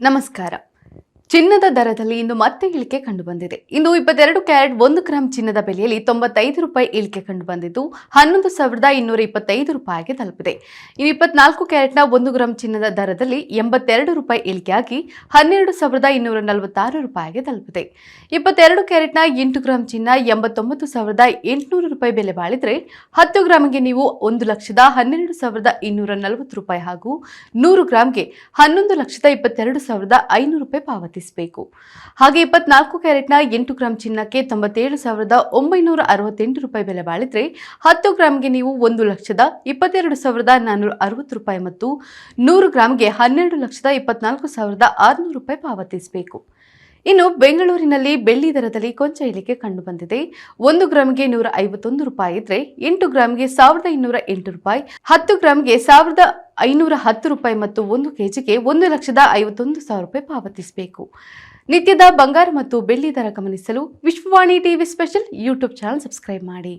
ನಮಸ್ಕಾರ. ಚಿನ್ನದ ದರದಲ್ಲಿ ಇಂದು ಮತ್ತೆ ಇಳಿಕೆ ಕಂಡುಬಂದಿದೆ. ಇಂದು 22 ಕ್ಯಾರೆಟ್ 1 ಗ್ರಾಂ ಚಿನ್ನದ ಬೆಲೆಯಲ್ಲಿ 95 ರೂಪಾಯಿ ಇಳಿಕೆ ಕಂಡುಬಂದಿದ್ದು 11,225 ರೂಪಾಯಿಗೆ ತಲುಪಿದೆ. ಇನ್ನು 24 ಕ್ಯಾರೆಟ್ನ 1 ಗ್ರಾಂ ಚಿನ್ನದ ದರದಲ್ಲಿ 82 ರೂಪಾಯಿ ಇಳಿಕೆಯಾಗಿ 12,246 ರೂಪಾಯಿಗೆ ತಲುಪಿದೆ. 22 ಕ್ಯಾರೆಟ್ನ 8 ಗ್ರಾಂ ಚಿನ್ನ 89,800 ರೂಪಾಯಿ ಬೆಲೆ ಬಾಳಿದ್ರೆ 10 ಗ್ರಾಂಗೆ ನೀವು 1,12,240 ರೂಪಾಯಿ ಹಾಗೂ 100 ಗ್ರಾಂಗೆ 11,22,500 ರೂಪಾಯಿ ಪಾವತಿಸಬೇಕು. ಹಾಗೆ 24 ಕ್ಯಾರೆಟ್ನ 8 ಗ್ರಾಂ ಚಿನ್ನಕ್ಕೆ 97,968 ರೂಪಾಯಿ ಬೆಲೆ ಬಾಳಿದ್ರೆ 10 ಗ್ರಾಂಗೆ ನೀವು 1,22,460 ರೂಪಾಯಿ ಮತ್ತು 100 ಗ್ರಾಂಗೆ 12,24,600 ರೂಪಾಯಿ ಪಾವತಿಸಬೇಕು. ಇನ್ನು ಬೆಂಗಳೂರಿನಲ್ಲಿ ಬೆಳ್ಳಿ ದರದಲ್ಲಿ ಕೊಂಚ ಇಳಿಕೆ ಕಂಡುಬಂದಿದೆ. 1 ಗ್ರಾಂಗೆ 151 ರೂಪಾಯಿ ಇದ್ರೆ 8 ಗ್ರಾಂಗೆ 1,208 ರೂಪಾಯಿ, 10 ಗ್ರಾಂಗೆ 1,510 ರೂಪಾಯಿ ಮತ್ತು 1 ಕೆಜಿಗೆ 1,51,000 ರೂಪಾಯಿ ಪಾವತಿಸಬೇಕು. ನಿತ್ಯದ ಬಂಗಾರ ಮತ್ತು ಬೆಳ್ಳಿ ದರ ಗಮನಿಸಲು Vishwavani TV special YouTube channel subscribe ಮಾಡಿ.